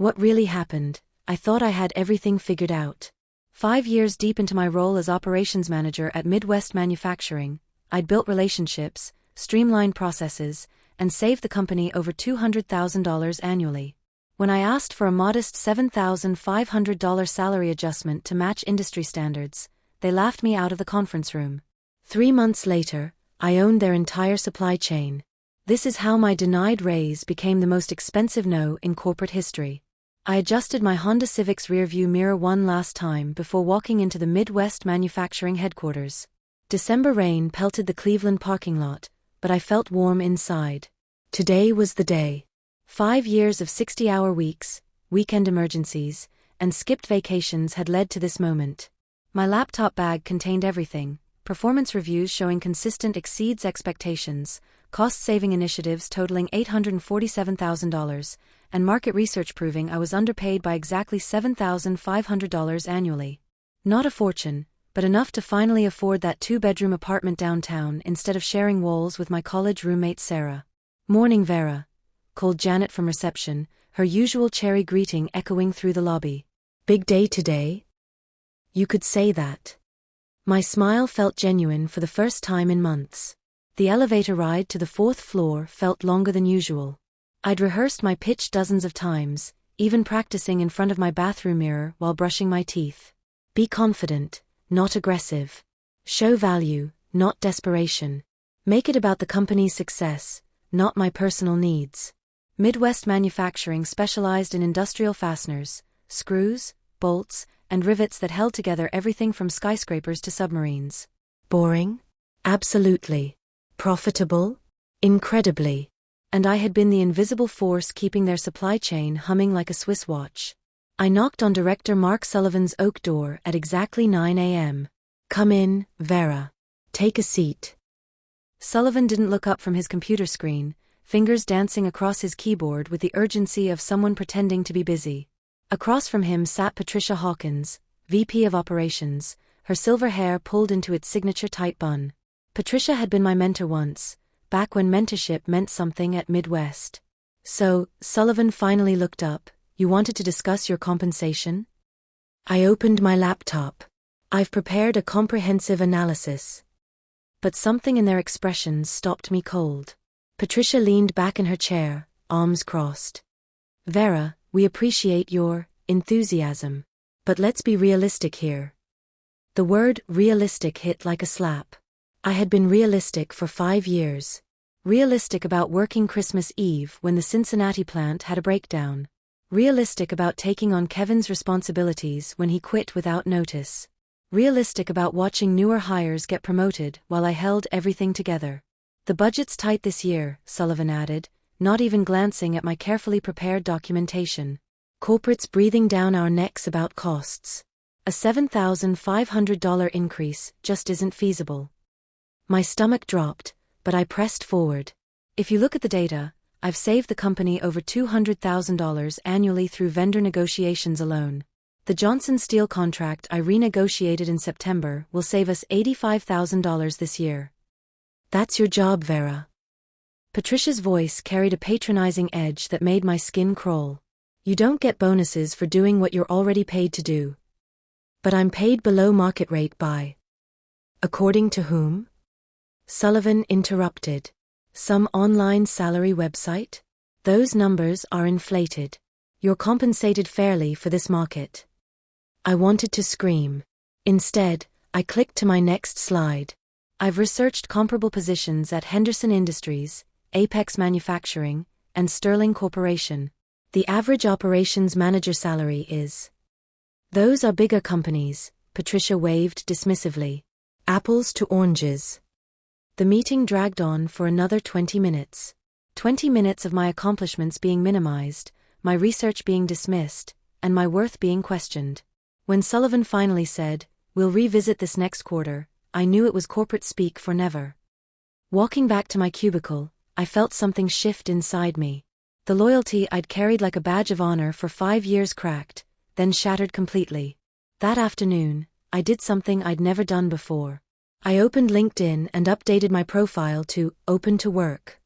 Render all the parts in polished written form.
What really happened? I thought I had everything figured out. 5 years deep into my role as operations manager at Midwest Manufacturing, I'd built relationships, streamlined processes, and saved the company over $200,000 annually. When I asked for a modest $7,500 salary adjustment to match industry standards, they laughed me out of the conference room. 3 months later, I owned their entire supply chain. This is how my denied raise became the most expensive no in corporate history. I adjusted my Honda Civic's rearview mirror one last time before walking into the Midwest Manufacturing headquarters. December rain pelted the Cleveland parking lot, but I felt warm inside. Today was the day. 5 years of 60-hour weeks, weekend emergencies, and skipped vacations had led to this moment. My laptop bag contained everything: performance reviews showing consistent exceeds expectations, cost-saving initiatives totaling $847,000, and market research proving I was underpaid by exactly $7,500 annually. Not a fortune, but enough to finally afford that 2-bedroom apartment downtown instead of sharing walls with my college roommate Sarah. "Morning, Vera," called Janet from reception, her usual cheery greeting echoing through the lobby. "Big day today?" You could say that. My smile felt genuine for the first time in months. The elevator ride to the 4th floor felt longer than usual. I'd rehearsed my pitch dozens of times, even practicing in front of my bathroom mirror while brushing my teeth. Be confident, not aggressive. Show value, not desperation. Make it about the company's success, not my personal needs. Midwest Manufacturing specialized in industrial fasteners, screws, bolts, and rivets that held together everything from skyscrapers to submarines. Boring? Absolutely. Profitable? Incredibly. And I had been the invisible force keeping their supply chain humming like a Swiss watch. I knocked on Director Mark Sullivan's oak door at exactly 9 a.m. "Come in, Vera. Take a seat." Sullivan didn't look up from his computer screen, fingers dancing across his keyboard with the urgency of someone pretending to be busy. Across from him sat Patricia Hawkins, VP of Operations, her silver hair pulled into its signature tight bun. Patricia had been my mentor once, back when mentorship meant something at Midwest. "So," Sullivan finally looked up, "you wanted to discuss your compensation?" I opened my laptop. "I've prepared a comprehensive analysis." But something in their expressions stopped me cold. Patricia leaned back in her chair, arms crossed. "Vera, we appreciate your enthusiasm. But let's be realistic here." The word realistic hit like a slap. I had been realistic for 5 years. Realistic about working Christmas Eve when the Cincinnati plant had a breakdown. Realistic about taking on Kevin's responsibilities when he quit without notice. Realistic about watching newer hires get promoted while I held everything together. "The budget's tight this year," Sullivan added, not even glancing at my carefully prepared documentation. "Corporate's breathing down our necks about costs. A $7,500 increase just isn't feasible." My stomach dropped, but I pressed forward. "If you look at the data, I've saved the company over $200,000 annually through vendor negotiations alone. The Johnson Steel contract I renegotiated in September will save us $85,000 this year." "That's your job, Vera." Patricia's voice carried a patronizing edge that made my skin crawl. "You don't get bonuses for doing what you're already paid to do." "But I'm paid below market rate by—" "According to whom?" Sullivan interrupted. "Some online salary website? Those numbers are inflated. You're compensated fairly for this market." I wanted to scream. Instead, I clicked to my next slide. "I've researched comparable positions at Henderson Industries, Apex Manufacturing, and Sterling Corporation. The average operations manager salary is—" "Those are bigger companies," Patricia waved dismissively. "Apples to oranges." The meeting dragged on for another 20 minutes. 20 minutes of my accomplishments being minimized, my research being dismissed, and my worth being questioned. When Sullivan finally said, "We'll revisit this next quarter," I knew it was corporate speak for never. Walking back to my cubicle, I felt something shift inside me. The loyalty I'd carried like a badge of honor for 5 years cracked, then shattered completely. That afternoon, I did something I'd never done before. I opened LinkedIn and updated my profile to "Open to Work."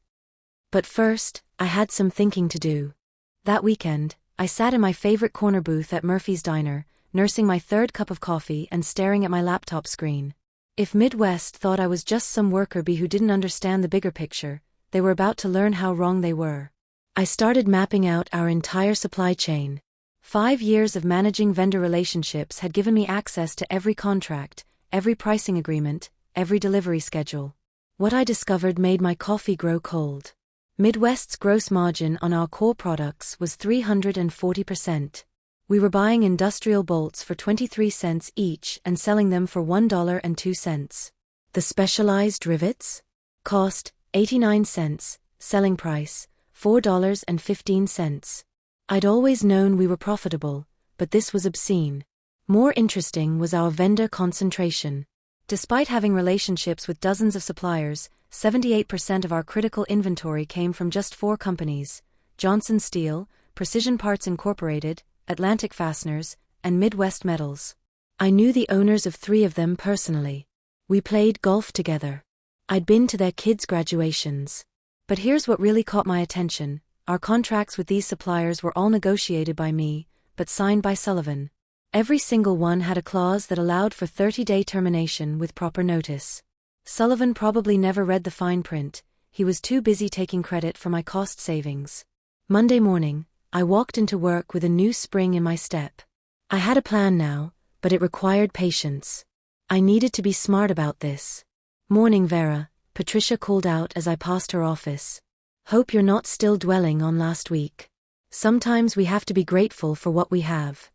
But first, I had some thinking to do. That weekend, I sat in my favorite corner booth at Murphy's Diner, nursing my third cup of coffee and staring at my laptop screen. If Midwest thought I was just some worker bee who didn't understand the bigger picture, they were about to learn how wrong they were. I started mapping out our entire supply chain. 5 years of managing vendor relationships had given me access to every contract, every pricing agreement, every delivery schedule. What I discovered made my coffee grow cold. Midwest's gross margin on our core products was 340%. We were buying industrial bolts for 23 cents each and selling them for $1.02. The specialized rivets? Cost, 89 cents, selling price, $4.15. I'd always known we were profitable, but this was obscene. More interesting was our vendor concentration. Despite having relationships with dozens of suppliers, 78% of our critical inventory came from just 4 companies: Johnson Steel, Precision Parts Incorporated, Atlantic Fasteners, and Midwest Metals. I knew the owners of 3 of them personally. We played golf together. I'd been to their kids' graduations. But here's what really caught my attention: our contracts with these suppliers were all negotiated by me, but signed by Sullivan. Every single one had a clause that allowed for 30-day termination with proper notice. Sullivan probably never read the fine print. He was too busy taking credit for my cost savings. Monday morning, I walked into work with a new spring in my step. I had a plan now, but it required patience. I needed to be smart about this. "Morning, Vera," Patricia called out as I passed her office. "Hope you're not still dwelling on last week. Sometimes we have to be grateful for what we have."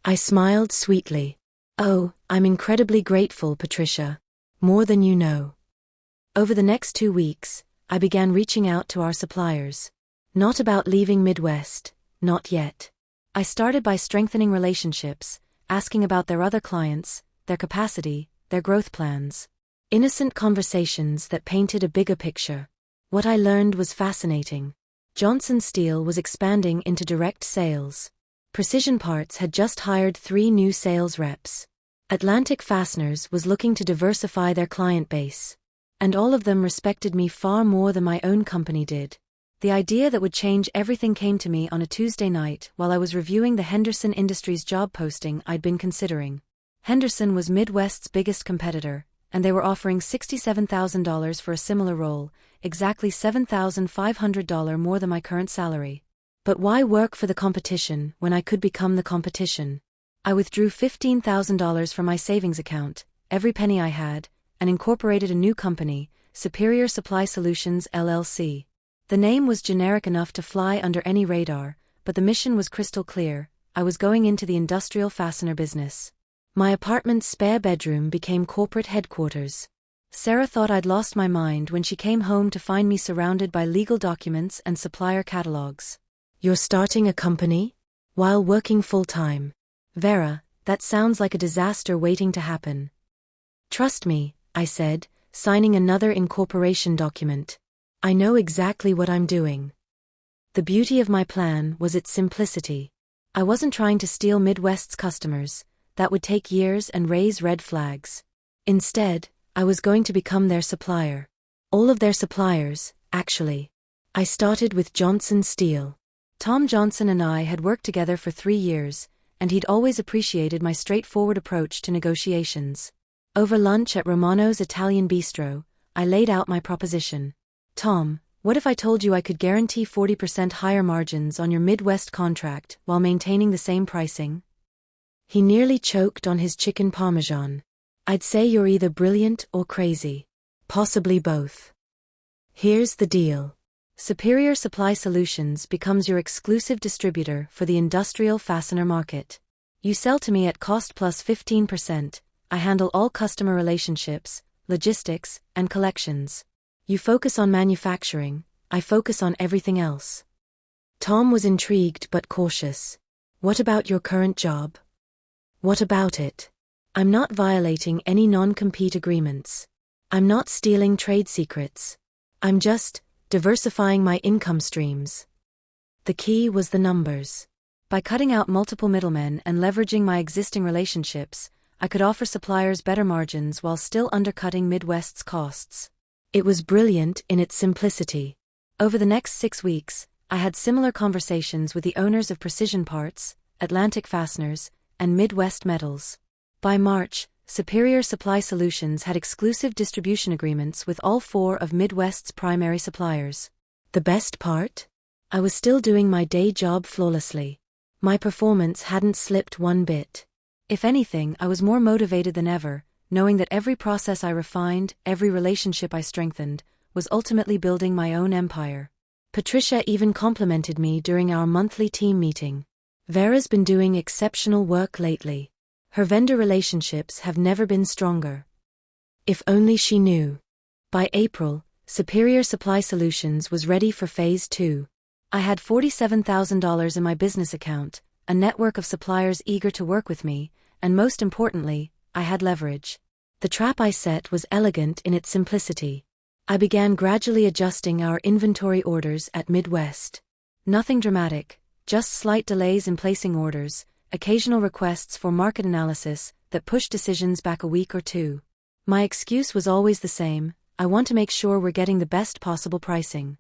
I smiled sweetly. "Oh, I'm incredibly grateful, Patricia. More than you know." Over the next 2 weeks, I began reaching out to our suppliers. Not about leaving Midwest, not yet. I started by strengthening relationships, asking about their other clients, their capacity, their growth plans. Innocent conversations that painted a bigger picture. What I learned was fascinating. Johnson Steel was expanding into direct sales. Precision Parts had just hired 3 new sales reps. Atlantic Fasteners was looking to diversify their client base. And all of them respected me far more than my own company did. The idea that would change everything came to me on a Tuesday night while I was reviewing the Henderson Industries job posting I'd been considering. Henderson was Midwest's biggest competitor, and they were offering $67,000 for a similar role, exactly $7,500 more than my current salary. But why work for the competition when I could become the competition? I withdrew $15,000 from my savings account, every penny I had, and incorporated a new company, Supplier Supply Solutions LLC. The name was generic enough to fly under any radar, but the mission was crystal clear. I was going into the industrial fastener business. My apartment's spare bedroom became corporate headquarters. Sarah thought I'd lost my mind when she came home to find me surrounded by legal documents and supplier catalogs. "You're starting a company? While working full-time? Vera, that sounds like a disaster waiting to happen." "Trust me," I said, signing another incorporation document. "I know exactly what I'm doing." The beauty of my plan was its simplicity. I wasn't trying to steal Midwest's customers. That would take years and raise red flags. Instead, I was going to become their supplier. All of their suppliers, actually. I started with Johnson Steel. Tom Johnson and I had worked together for 3 years, and he'd always appreciated my straightforward approach to negotiations. Over lunch at Romano's Italian Bistro, I laid out my proposition. "Tom, what if I told you I could guarantee 40% higher margins on your Midwest contract while maintaining the same pricing?" He nearly choked on his chicken parmesan. "I'd say you're either brilliant or crazy. Possibly both. Here's the deal. Supplier Supply Solutions becomes your exclusive distributor for the industrial fastener market. You sell to me at cost plus 15%. I handle all customer relationships, logistics, and collections. You focus on manufacturing, I focus on everything else." Tom was intrigued but cautious. "What about your current job?" "What about it? I'm not violating any non-compete agreements. I'm not stealing trade secrets. I'm just diversifying my income streams." The key was the numbers. By cutting out multiple middlemen and leveraging my existing relationships, I could offer suppliers better margins while still undercutting Midwest's costs. It was brilliant in its simplicity. Over the next 6 weeks, I had similar conversations with the owners of Precision Parts, Atlantic Fasteners, and Midwest Metals. By March, Supplier Supply Solutions had exclusive distribution agreements with all 4 of Midwest's primary suppliers. The best part? I was still doing my day job flawlessly. My performance hadn't slipped one bit. If anything, I was more motivated than ever, knowing that every process I refined, every relationship I strengthened, was ultimately building my own empire. Patricia even complimented me during our monthly team meeting. Vera's been doing exceptional work lately. Her vendor relationships have never been stronger. If only she knew. By April, Supplier Supply Solutions was ready for Phase 2. I had $47,000 in my business account, a network of suppliers eager to work with me, and most importantly, I had leverage. The trap I set was elegant in its simplicity. I began gradually adjusting our inventory orders at Midwest. Nothing dramatic, just slight delays in placing orders, occasional requests for market analysis that pushed decisions back a week or 2. My excuse was always the same: I want to make sure we're getting the best possible pricing.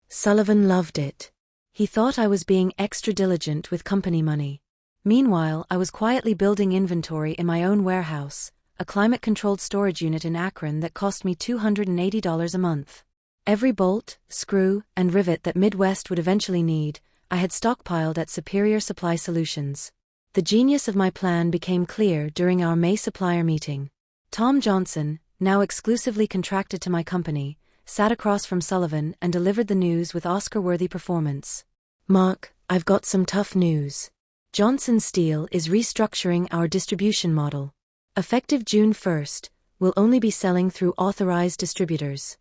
Sullivan loved it. He thought I was being extra diligent with company money. Meanwhile, I was quietly building inventory in my own warehouse, a climate-controlled storage unit in Akron that cost me $280 a month. Every bolt, screw, and rivet that Midwest would eventually need, I had stockpiled at Supplier Supply Solutions. The genius of my plan became clear during our May supplier meeting. Tom Johnson, now exclusively contracted to my company, sat across from Sullivan and delivered the news with Oscar-worthy performance. "Mark, I've got some tough news. Johnson Steel is restructuring our distribution model. Effective June 1st, we'll only be selling through authorized distributors."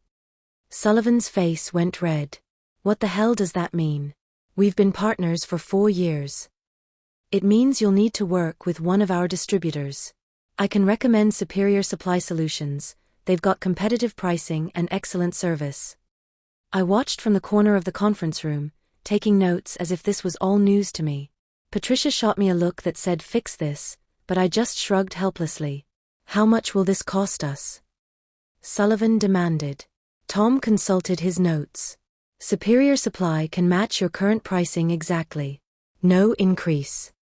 Sullivan's face went red. "What the hell does that mean? We've been partners for 4 years. It means you'll need to work with one of our distributors. I can recommend Supplier Supply Solutions. They've got competitive pricing and excellent service." I watched from the corner of the conference room, taking notes as if this was all news to me. Patricia shot me a look that said fix this, but I just shrugged helplessly. "How much will this cost us?" Sullivan demanded. Tom consulted his notes. "Supplier Supply can match your current pricing exactly. No increase."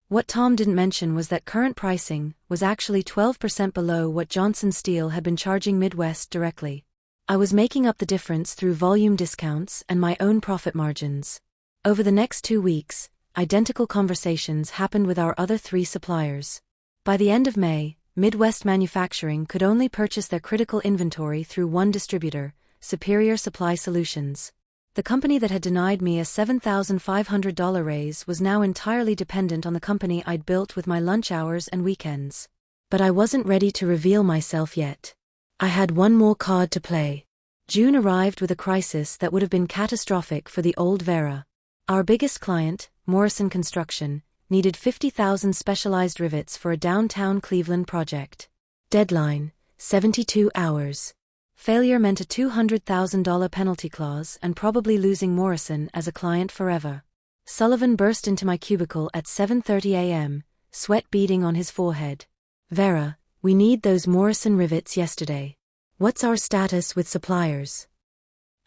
What Tom didn't mention was that current pricing was actually 12% below what Johnson Steel had been charging Midwest directly. I was making up the difference through volume discounts and my own profit margins. Over the next 2 weeks, identical conversations happened with our other 3 suppliers. By the end of May, Midwest Manufacturing could only purchase their critical inventory through one distributor, Supplier Supply Solutions. The company that had denied me a $7,500 raise was now entirely dependent on the company I'd built with my lunch hours and weekends. But I wasn't ready to reveal myself yet. I had one more card to play. June arrived with a crisis that would have been catastrophic for the old Vera. Our biggest client, Morrison Construction, needed 50,000 specialized rivets for a downtown Cleveland project. Deadline: 72 hours. Failure meant a $200,000 penalty clause and probably losing Morrison as a client forever. Sullivan burst into my cubicle at 7:30 a.m., sweat beading on his forehead. "Vera, we need those Morrison rivets yesterday. What's our status with suppliers?"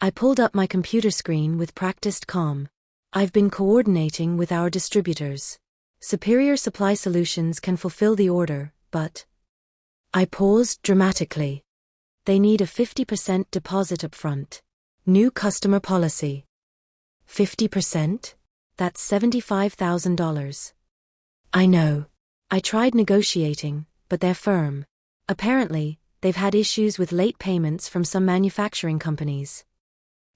I pulled up my computer screen with practiced calm. "I've been coordinating with our distributors. Supplier Supply Solutions can fulfill the order, but..." I paused dramatically. "They need a 50% deposit upfront. New customer policy." 50%? That's $75,000. I know. I tried negotiating, but they're firm. Apparently, they've had issues with late payments from some manufacturing companies.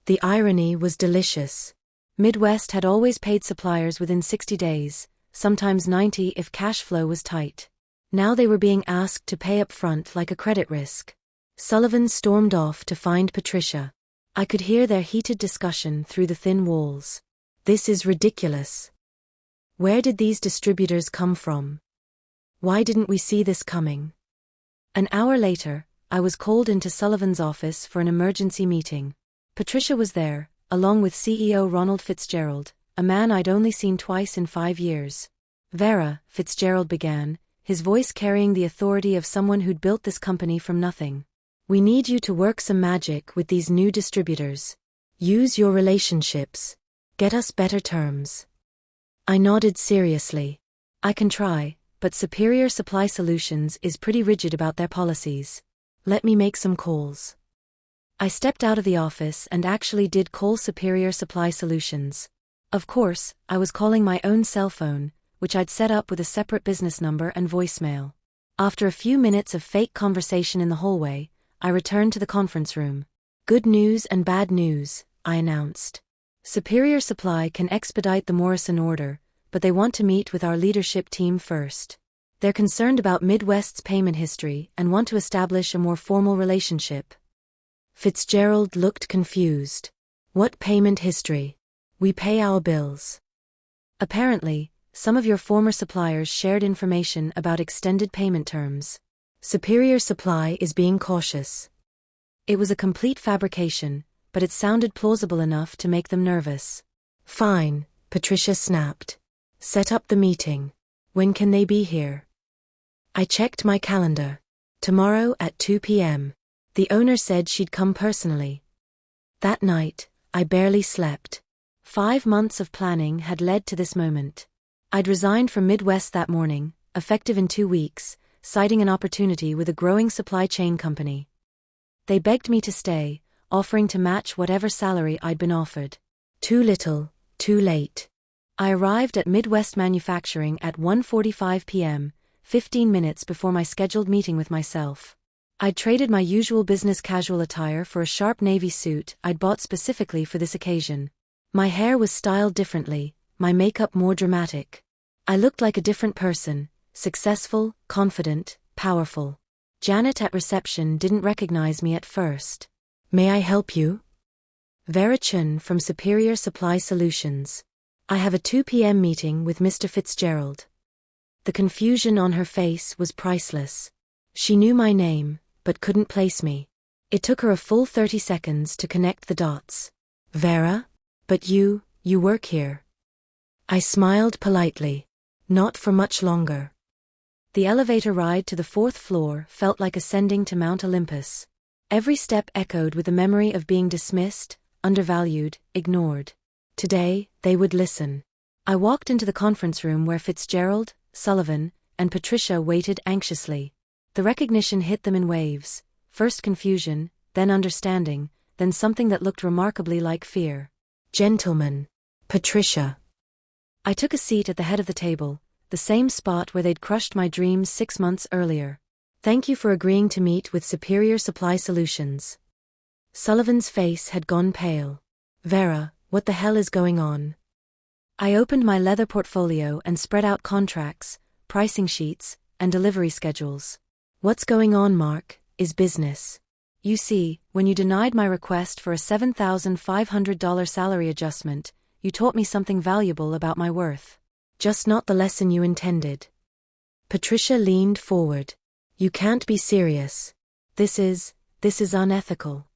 The irony was delicious. Midwest had always paid suppliers within 60 days, sometimes 90 if cash flow was tight. Now they were being asked to pay up front like a credit risk. Sullivan stormed off to find Patricia. I could hear their heated discussion through the thin walls. "This is ridiculous. Where did these distributors come from? Why didn't we see this coming?" An hour later, I was called into Sullivan's office for an emergency meeting. Patricia was there, along with CEO Ronald Fitzgerald, a man I'd only seen twice in 5 years. "Vera," Fitzgerald began, his voice carrying the authority of someone who'd built this company from nothing. "We need you to work some magic with these new distributors. Use your relationships. Get us better terms. I nodded seriously. I can try, but Supplier Supply Solutions is pretty rigid about their policies. Let me make some calls. I stepped out of the office and actually did call Supplier Supply Solutions. Of course, I was calling my own cell phone, which I'd set up with a separate business number and voicemail. After a few minutes of fake conversation in the hallway, I returned to the conference room. Good news and bad news, I announced. Supplier Supply can expedite the Morrison order, but they want to meet with our leadership team first. They're concerned about Midwest's payment history and want to establish a more formal relationship. Fitzgerald looked confused. What payment history? We pay our bills. Apparently, some of your former suppliers shared information about extended payment terms. Supplier Supply is being cautious. It was a complete fabrication, but it sounded plausible enough to make them nervous. Fine, Patricia snapped. Set up the meeting. When can they be here? I checked my calendar. Tomorrow at 2 p.m. The owner said she'd come personally. That night, I barely slept. 5 months of planning had led to this moment. I'd resigned from Midwest that morning, effective in 2 weeks, citing an opportunity with a growing supply chain company. They begged me to stay, offering to match whatever salary I'd been offered. Too little, too late. I arrived at Midwest Manufacturing at 1:45 p.m., 15 minutes before my scheduled meeting with myself. I'd traded my usual business casual attire for a sharp navy suit I'd bought specifically for this occasion. My hair was styled differently, my makeup more dramatic. I looked like a different person, successful, confident, powerful. Janet at reception didn't recognize me at first. May I help you? Vera Chun from Supplier Supply Solutions. I have a 2 p.m. meeting with Mr. Fitzgerald. The confusion on her face was priceless. She knew my name, but couldn't place me. It took her a full 30 seconds to connect the dots. Vera? But you work here. I smiled politely. Not for much longer. The elevator ride to the 4th floor felt like ascending to Mount Olympus. Every step echoed with the memory of being dismissed, undervalued, ignored. Today, they would listen. I walked into the conference room where Fitzgerald, Sullivan, and Patricia waited anxiously. The recognition hit them in waves, first confusion, then understanding, then something that looked remarkably like fear. Gentlemen. Patricia. I took a seat at the head of the table, the same spot where they'd crushed my dreams 6 months earlier. Thank you for agreeing to meet with Supplier Supply Solutions. Sullivan's face had gone pale. Vera, what the hell is going on? I opened my leather portfolio and spread out contracts, pricing sheets, and delivery schedules. What's going on, Mark, is business. You see, when you denied my request for a $7,500 salary adjustment, you taught me something valuable about my worth. Just not the lesson you intended. Patricia leaned forward. You can't be serious. This is unethical.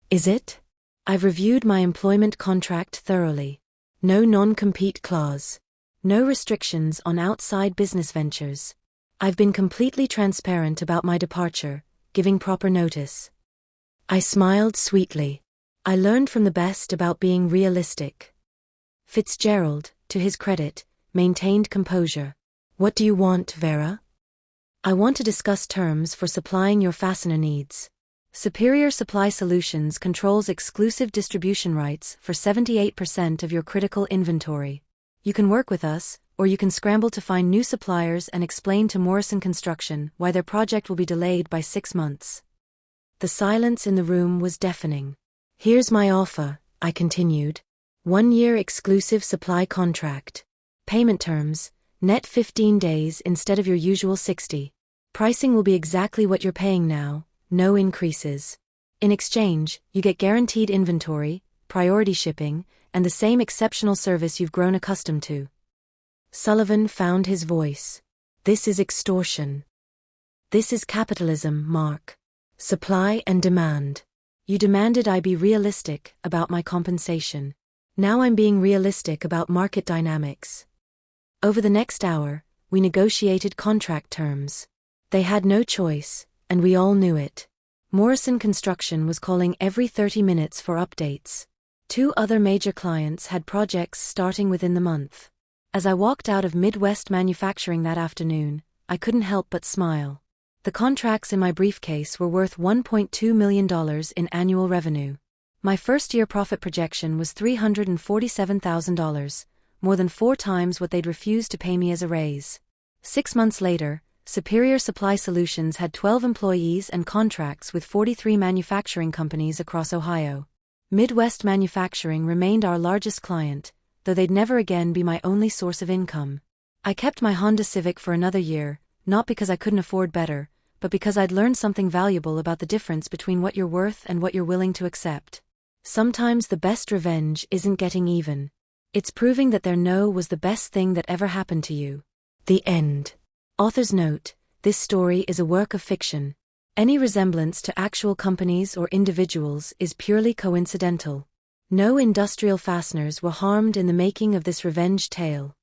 Is it? I've reviewed my employment contract thoroughly. No non-compete clause. No restrictions on outside business ventures. I've been completely transparent about my departure, giving proper notice. I smiled sweetly. I learned from the best about being realistic. Fitzgerald, to his credit, maintained composure. What do you want, Vera? I want to discuss terms for supplying your fastener needs. Supplier Supply Solutions controls exclusive distribution rights for 78% of your critical inventory. You can work with us, or you can scramble to find new suppliers and explain to Morrison Construction why their project will be delayed by 6 months. The silence in the room was deafening. Here's my offer, I continued. 1-year exclusive supply contract. Payment terms, net 15 days instead of your usual 60. Pricing will be exactly what you're paying now, no increases. In exchange, you get guaranteed inventory, priority shipping, and the same exceptional service you've grown accustomed to. Sullivan found his voice. This is extortion. This is capitalism, Mark. Supply and demand. You demanded I be realistic about my compensation. Now I'm being realistic about market dynamics. Over the next hour, we negotiated contract terms. They had no choice, and we all knew it. Morrison Construction was calling every 30 minutes for updates. 2 other major clients had projects starting within the month. As I walked out of Midwest Manufacturing that afternoon, I couldn't help but smile. The contracts in my briefcase were worth $1.2 million in annual revenue. My first-year profit projection was $347,000, more than 4 times what they'd refused to pay me as a raise. 6 months later, Supplier Supply Solutions had 12 employees and contracts with 43 manufacturing companies across Ohio. Midwest Manufacturing remained our largest client, though they'd never again be my only source of income. I kept my Honda Civic for another year, not because I couldn't afford better, but because I'd learned something valuable about the difference between what you're worth and what you're willing to accept. Sometimes the best revenge isn't getting even. It's proving that their no was the best thing that ever happened to you. The end. Author's note: this story is a work of fiction. Any resemblance to actual companies or individuals is purely coincidental. No industrial fasteners were harmed in the making of this revenge tale.